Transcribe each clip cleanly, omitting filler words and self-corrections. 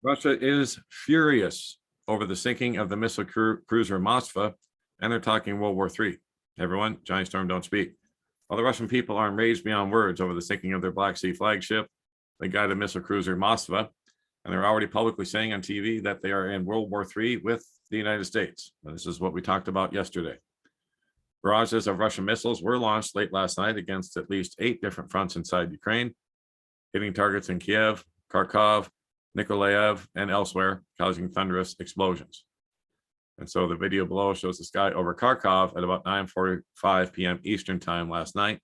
Russia is furious over the sinking of the missile cruiser Moskva, and they're talking World War III. Everyone, Johnny Storm, don't speak. While the Russian people are enraged beyond words over the sinking of their Black Sea flagship, the guided missile cruiser Moskva, and they're already publicly saying on TV that they are in World War III with the United States. And this is what we talked about yesterday. Barrages of Russian missiles were launched late last night against at least 8 different fronts inside Ukraine, hitting targets in Kiev, Kharkov, Nikolaev, and elsewhere, causing thunderous explosions. And so the video below shows the sky over Kharkov at about 9:45 p.m. Eastern time last night.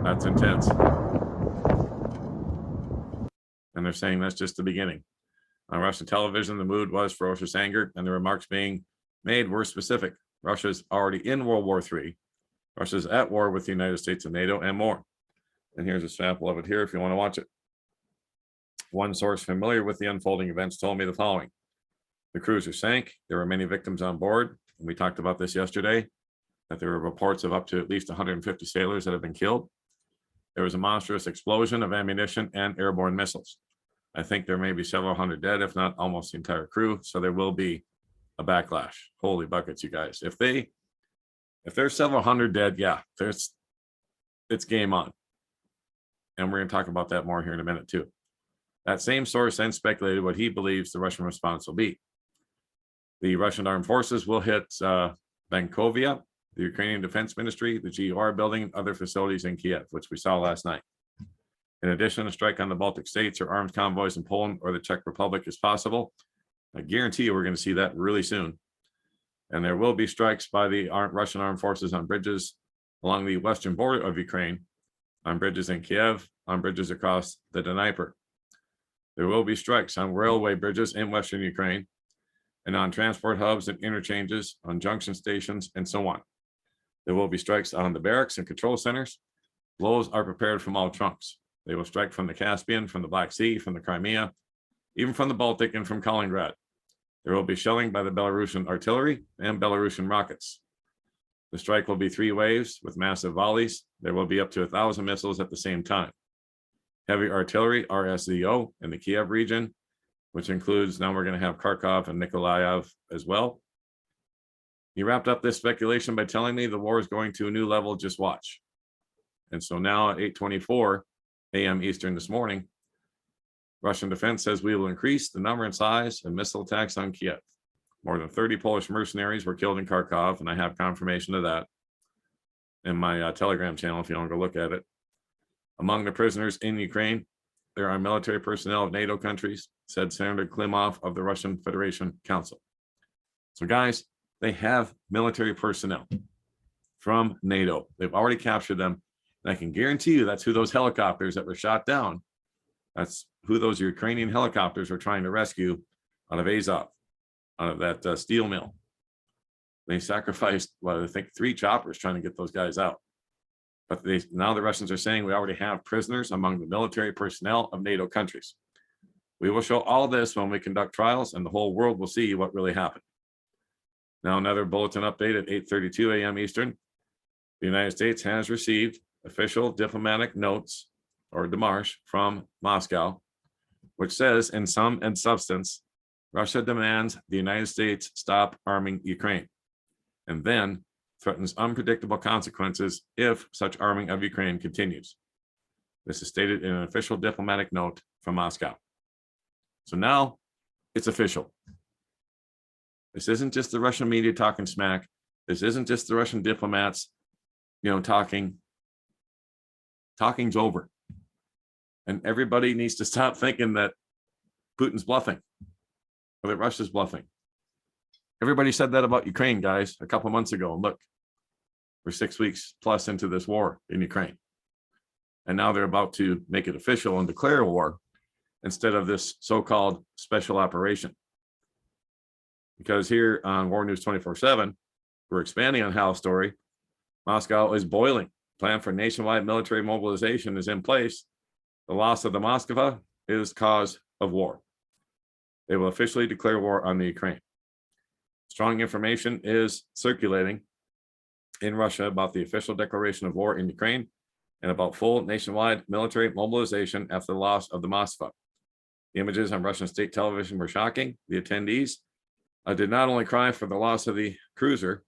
That's intense. And they're saying that's just the beginning. On Russian television, the mood was ferocious anger, and the remarks being made were specific. Russia's already in World War III. Russia's at war with the United States and NATO, and more. And here's a sample of it here if you want to watch it. One source familiar with the unfolding events told me the following. The cruiser sank. There were many victims on board. And we talked about this yesterday, that there were reports of up to at least 150 sailors that have been killed. There was a monstrous explosion of ammunition and airborne missiles. I think there may be several hundred dead, if not almost the entire crew. So there will be a backlash. Holy buckets, you guys. If there's several hundred dead, yeah, it's game on. And we're going to talk about that more here in a minute too. That same source then speculated what he believes the Russian response will be. The Russian armed forces will hit Bankovia, the Ukrainian Defense Ministry, the GUR building, and other facilities in Kiev, which we saw last night. In addition, a strike on the Baltic states or armed convoys in Poland or the Czech Republic is possible. I guarantee you we're going to see that really soon. And there will be strikes by the Russian armed forces on bridges along the western border of Ukraine, on bridges in Kiev, on bridges across the Dnieper. There will be strikes on railway bridges in western Ukraine, and on transport hubs and interchanges, on junction stations, and so on. There will be strikes on the barracks and control centers. Blows are prepared from all trunks. They will strike from the Caspian, from the Black Sea, from the Crimea, even from the Baltic and from Kaliningrad. There will be shelling by the Belarusian artillery and Belarusian rockets. The strike will be 3 waves with massive volleys. There will be up to 1,000 missiles at the same time. Heavy artillery, RSZO, in the Kiev region, which includes, now we're going to have Kharkov and Nikolaev as well. He wrapped up this speculation by telling me the war is going to a new level, just watch. And so now at 8:24 a.m. Eastern this morning, Russian defense says we will increase the number and size of missile attacks on Kiev. More than 30 Polish mercenaries were killed in Kharkov, and I have confirmation of that in my Telegram channel if you want to go look at it. Among the prisoners in Ukraine, there are military personnel of NATO countries, said Senator Klimov of the Russian Federation Council. So guys, they have military personnel from NATO. They've already captured them. And I can guarantee you that's who those helicopters that were shot down, that's who those Ukrainian helicopters were trying to rescue out of Azov, out of that steel mill. They sacrificed, well, I think 3 choppers trying to get those guys out. But now the Russians are saying we already have prisoners among the military personnel of NATO countries. We will show all this when we conduct trials, and the whole world will see what really happened. Now, another bulletin update at 8:32 a.m. Eastern. The United States has received official diplomatic notes, or démarche, from Moscow, which says in sum and substance, Russia demands the United States stop arming Ukraine, and then threatens unpredictable consequences if such arming of Ukraine continues. This is stated in an official diplomatic note from Moscow. So now it's official. This isn't just the Russian media talking smack. This isn't just the Russian diplomats, talking. Talking's over. And everybody needs to stop thinking that Putin's bluffing or that Russia's bluffing. Everybody said that about Ukraine, guys, a couple months ago. And look, we're 6 weeks plus into this war in Ukraine. And now they're about to make it official and declare war instead of this so-called special operation. Because here on War News 24/7, we're expanding on Hal's story. Moscow is boiling. Plan for nationwide military mobilization is in place. The loss of the Moskva is cause of war. they will officially declare war on the Ukraine. Strong information is circulating in Russia about the official declaration of war in Ukraine and about full nationwide military mobilization after the loss of the Moskva. The images on Russian state television were shocking. The attendees did not only cry for the loss of the cruiser.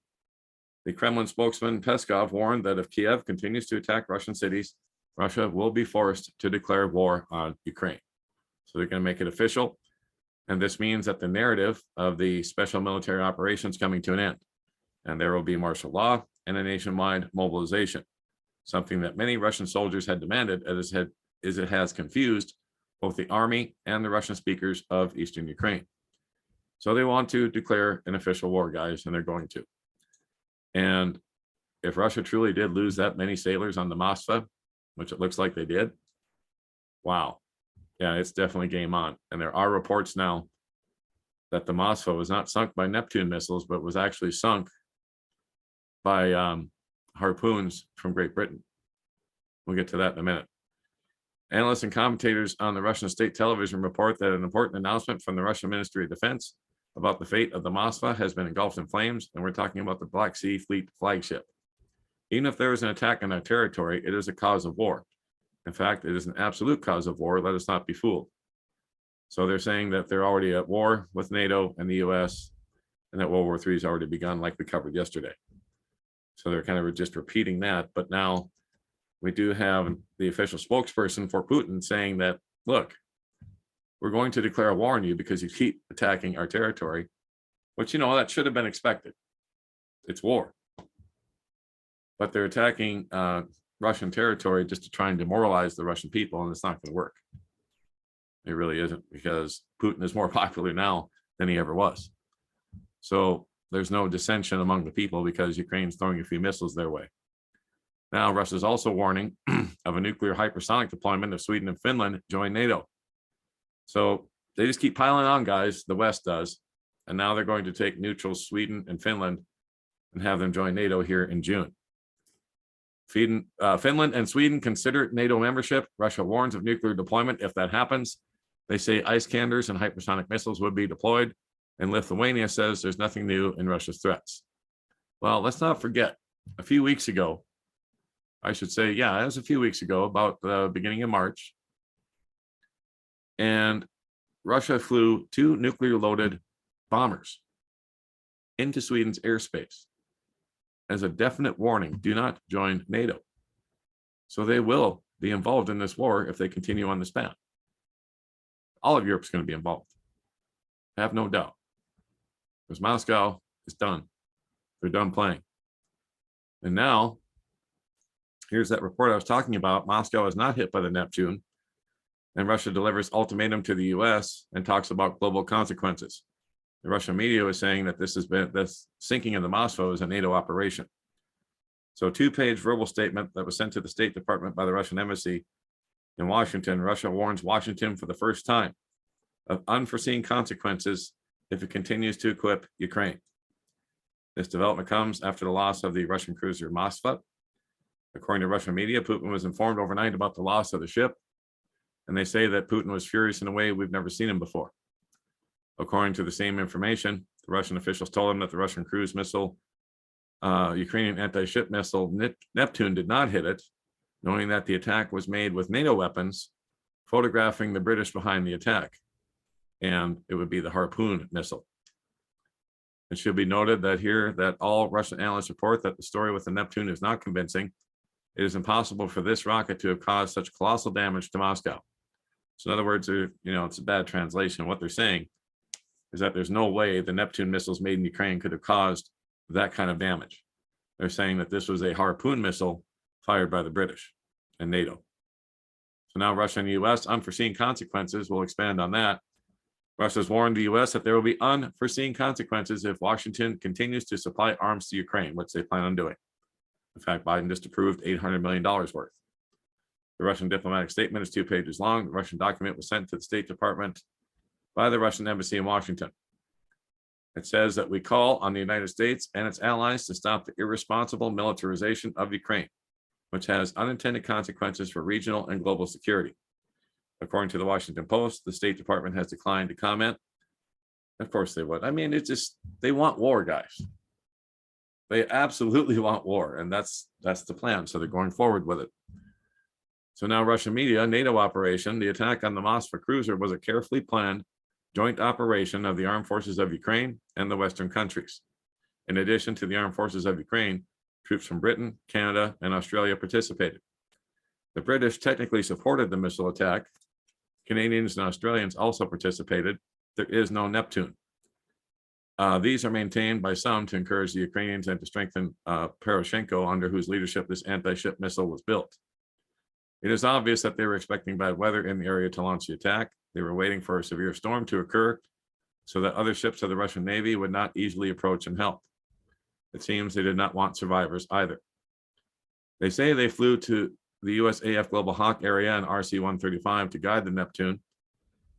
The Kremlin spokesman Peskov warned that if Kiev continues to attack Russian cities, Russia will be forced to declare war on Ukraine. So they're going to make it official. And this means that the narrative of the special military operations coming to an end, and there will be martial law and a nationwide mobilization, something that many Russian soldiers had demanded as it has confused both the army and the Russian speakers of Eastern Ukraine. So they want to declare an official war, guys, and they're going to. And if Russia truly did lose that many sailors on the Moskva, which it looks like they did, wow. Yeah, it's definitely game on. And there are reports now that the Moskva was not sunk by Neptune missiles, but was actually sunk by harpoons from Great Britain. We'll get to that in a minute. Analysts and commentators on the Russian state television report that an important announcement from the Russian Ministry of Defense about the fate of the Moskva has been engulfed in flames, and we're talking about the Black Sea Fleet flagship. Even if there is an attack on our territory, it is a cause of war. In fact, it is an absolute cause of war. Let us not be fooled. So they're saying that they're already at war with NATO and the US, and that World War III has already begun, like we covered yesterday. So they're kind of just repeating that. But now we do have the official spokesperson for Putin saying that, look, we're going to declare a war on you because you keep attacking our territory, which, you know, that should have been expected. It's war. But they're attacking Russian territory just to try and demoralize the Russian people, and it's not going to work. It really isn't, because Putin is more popular now than he ever was. So there's no dissension among the people because Ukraine's throwing a few missiles their way. Now, Russia's also warning of a nuclear hypersonic deployment if Sweden and Finland join NATO. So they just keep piling on, guys. The West does. And now they're going to take neutral Sweden and Finland and have them join NATO here in June. Finland and Sweden consider NATO membership. Russia warns of nuclear deployment if that happens. They say Iskander's and hypersonic missiles would be deployed. And Lithuania says there's nothing new in Russia's threats. Well, let's not forget, a few weeks ago, I should say, yeah, it was a few weeks ago, about the beginning of March, and Russia flew 2 nuclear-loaded bombers into Sweden's airspace as a definite warning: do not join NATO. So they will be involved in this war if they continue on this path. All of Europe's going to be involved. I have no doubt. Because Moscow is done. They're done playing. And now, here's that report I was talking about. Moscow is not hit by the Neptune, and Russia delivers ultimatum to the US and talks about global consequences. The Russian media is saying that this sinking of the Moskva is a NATO operation. So a 2-page verbal statement that was sent to the State Department by the Russian embassy in Washington. Russia warns Washington for the first time of unforeseen consequences if it continues to equip Ukraine. This development comes after the loss of the Russian cruiser Moskva. According to Russian media, Putin was informed overnight about the loss of the ship, and they say that Putin was furious in a way we've never seen him before. According to the same information, the Russian officials told him that the Russian cruise missile, Ukrainian anti-ship missile Neptune did not hit it, knowing that the attack was made with NATO weapons, photographing the British behind the attack, and it would be the Harpoon missile. It should be noted that here that all Russian analysts report that the story with the Neptune is not convincing. It is impossible for this rocket to have caused such colossal damage to Moscow. So in other words, it's a bad translation. What they're saying is that there's no way the Neptune missiles made in Ukraine could have caused that kind of damage. They're saying that this was a Harpoon missile fired by the British and NATO. So now Russia and the US, unforeseen consequences. We'll expand on that. Russia's warned the US that there will be unforeseen consequences if Washington continues to supply arms to Ukraine, which they plan on doing. In fact, Biden just approved $800 million worth. The Russian diplomatic statement is 2 pages long. The Russian document was sent to the State Department by the Russian embassy in Washington. It says that we call on the United States and its allies to stop the irresponsible militarization of Ukraine, which has unintended consequences for regional and global security. According to the Washington Post, the State Department has declined to comment Of course they would. I mean, it's just, they want war, guys. They absolutely want war, and that's the plan. So they're going forward with it. So now Russian media, NATO operation, the attack on the Moskva cruiser was a carefully planned joint operation of the armed forces of Ukraine and the Western countries. In addition to the armed forces of Ukraine, troops from Britain, Canada, and Australia participated. The British technically supported the missile attack. Canadians and Australians also participated. There is no Neptune. These are maintained by some to encourage the Ukrainians and to strengthen Poroshenko, under whose leadership this anti-ship missile was built. It is obvious that they were expecting bad weather in the area to launch the attack. They were waiting for a severe storm to occur so that other ships of the Russian Navy would not easily approach and help. It seems they did not want survivors either. They say they flew to the USAF Global Hawk area and RC-135 to guide the Neptune.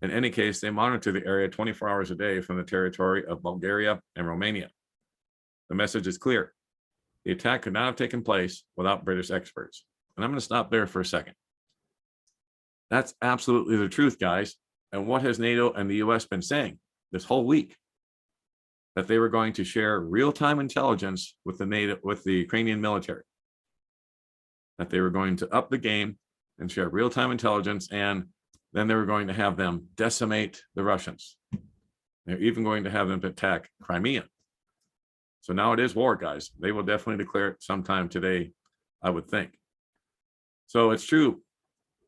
In any case, they monitor the area 24 hours a day from the territory of Bulgaria and Romania. The message is clear. The attack could not have taken place without British experts. And I'm going to stop there for a second. That's absolutely the truth, guys. And what has NATO and the US been saying this whole week? That they were going to share real-time intelligence with the Ukrainian military. That they were going to up the game and share real-time intelligence, and then they were going to have them decimate the Russians. They're even going to have them attack Crimea. So now it is war, guys. They will definitely declare it sometime today, I would think. So it's true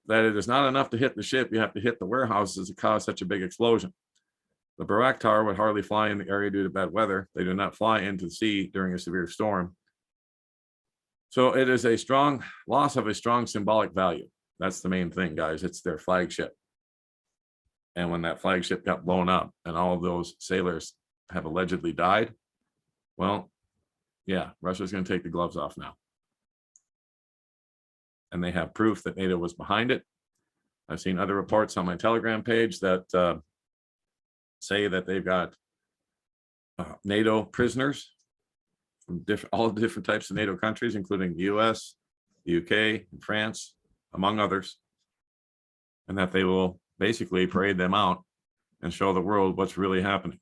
that it is not enough to hit the ship. You have to hit the warehouses to cause such a big explosion. The Bayraktar would hardly fly in the area due to bad weather. They do not fly into the sea during a severe storm. So it is a strong loss of a strong symbolic value. That's the main thing, guys. It's their flagship. And when that flagship got blown up and all of those sailors have allegedly died, well, yeah, Russia's going to take the gloves off now. And they have proof that NATO was behind it. I've seen other reports on my Telegram page that say that they've got NATO prisoners from all different types of NATO countries, including the US, the UK, and France, among others, and that they will basically parade them out and show the world what's really happening.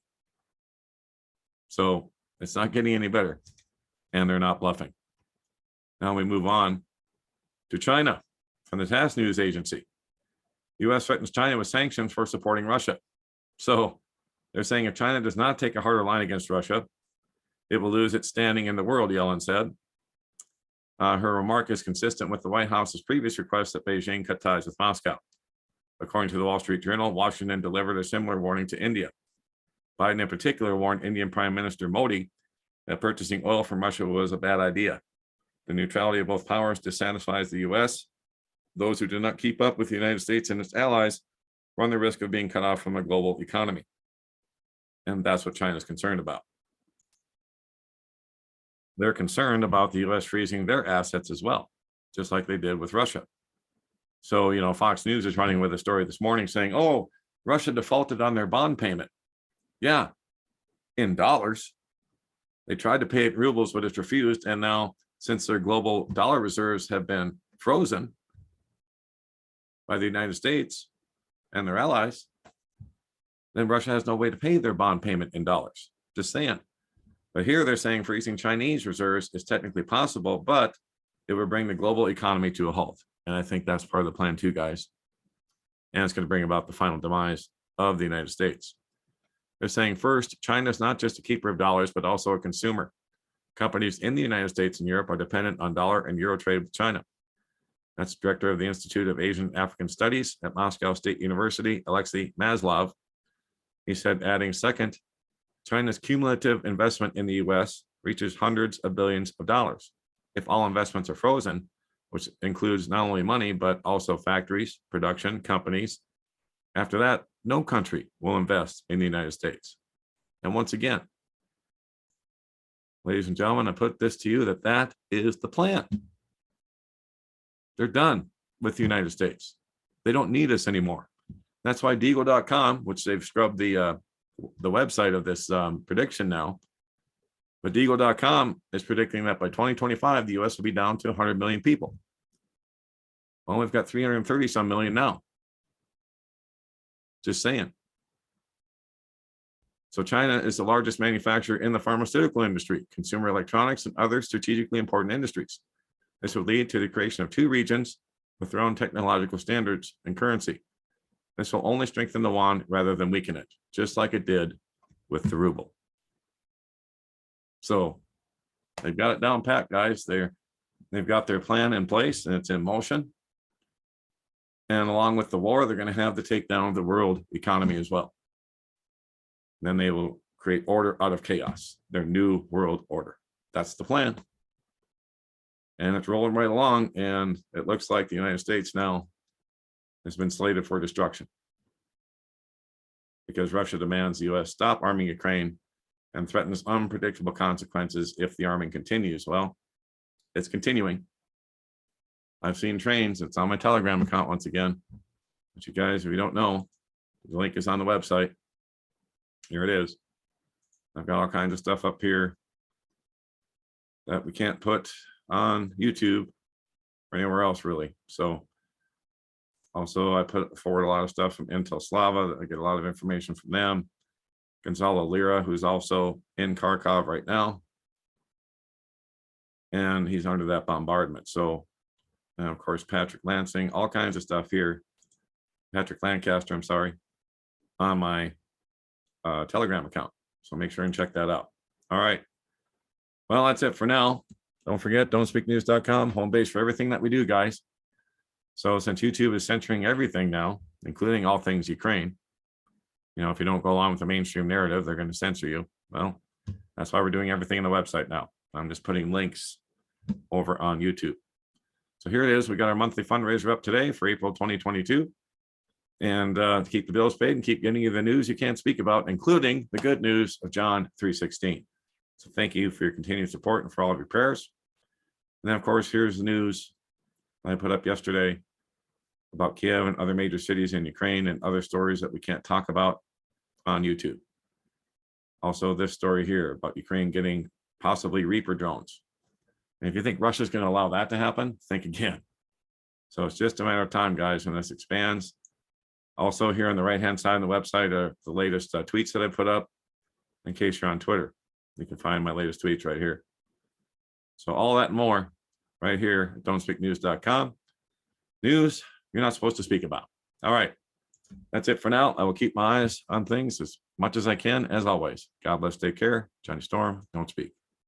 So it's not getting any better, and they're not bluffing. Now we move on to China from the TASS news agency. US threatens China with sanctions for supporting Russia. So they're saying if China does not take a harder line against Russia, it will lose its standing in the world, Yellen said. Her remark is consistent with the White House's previous request that Beijing cut ties with Moscow. According to the Wall Street Journal, Washington delivered a similar warning to India. Biden in particular warned Indian Prime Minister Modi that purchasing oil from Russia was a bad idea. The neutrality of both powers dissatisfies the US. Those who do not keep up with the United States and its allies run the risk of being cut off from a global economy. And that's what China's concerned about. They're concerned about the US freezing their assets as well, just like they did with Russia. So, you know, Fox News is running with a story this morning saying, oh, Russia defaulted on their bond payment. Yeah, in dollars. They tried to pay it in rubles, but it's refused. And now, since their global dollar reserves have been frozen by the United States and their allies, then Russia has no way to pay their bond payment in dollars. Just saying. But here they're saying freezing Chinese reserves is technically possible, but it would bring the global economy to a halt. And I think that's part of the plan too, guys. And it's going to bring about the final demise of the United States. They're saying first, China is not just a keeper of dollars, but also a consumer. Companies in the United States and Europe are dependent on dollar and euro trade with China. That's director of the Institute of Asian African Studies at Moscow State University, Alexei Maslov. He said, adding second, China's cumulative investment in the US reaches hundreds of billions of dollars. If all investments are frozen, which includes not only money, but also factories, production, companies, after that, no country will invest in the United States. And once again, ladies and gentlemen, I put this to you that is the plan. They're done with the United States. They don't need us anymore. That's why Deagle.com, which they've scrubbed the website of this prediction now, but Deagle.com is predicting that by 2025, the US will be down to 100 million people. Well, we've got 330 some million now. Just saying. So China is the largest manufacturer in the pharmaceutical industry, consumer electronics, and other strategically important industries. This would lead to the creation of two regions with their own technological standards and currency. This will only strengthen the yuan rather than weaken it, just like it did with the ruble. So they've got it down pat, guys. They've got their plan in place and it's in motion. And along with the war, they're going to have to take down the world economy as well. Then they will create order out of chaos, their new world order. That's the plan. And it's rolling right along. And it looks like the United States now has been slated for destruction because Russia demands the US stop arming Ukraine and threatens unpredictable consequences if the arming continues. Well, it's continuing. I've seen trains. It's on my Telegram account once again. But you guys, if you don't know, the link is on the website. Here it is. I've got all kinds of stuff up here that we can't put on YouTube or anywhere else really. So also I put forward a lot of stuff from Intel Slava. I get a lot of information from them. Gonzalo Lira, who's also in Kharkov right now. And he's under that bombardment. So, and of course, Patrick Lansing, all kinds of stuff here. Patrick Lancaster, I'm sorry, on my Telegram account. So make sure and check that out. All right. Well, that's it for now. Don't forget, don'tspeaknews.com, home base for everything that we do, guys. So since YouTube is censoring everything now, including all things Ukraine, you know, if you don't go along with the mainstream narrative, they're going to censor you. Well, that's why we're doing everything on the website now. I'm just putting links over on YouTube. So here it is. We got our monthly fundraiser up today for April 2022. And to keep the bills paid and keep getting you the news you can't speak about, including the good news of John 3:16. So thank you for your continued support and for all of your prayers. And then, of course, here's the news I put up yesterday about Kiev and other major cities in Ukraine and other stories that we can't talk about on YouTube. Also, this story here about Ukraine getting possibly Reaper drones. And if you think Russia's going to allow that to happen, think again. So it's just a matter of time, guys, when this expands. Also, here on the right-hand side of the website are the latest tweets that I put up. In case you're on Twitter, you can find my latest tweets right here. So all that and more right here at don'tspeaknews.com. News you're not supposed to speak about. All right. That's it for now. I will keep my eyes on things as much as I can, as always. God bless. Take care. Johnny Storm, don't speak.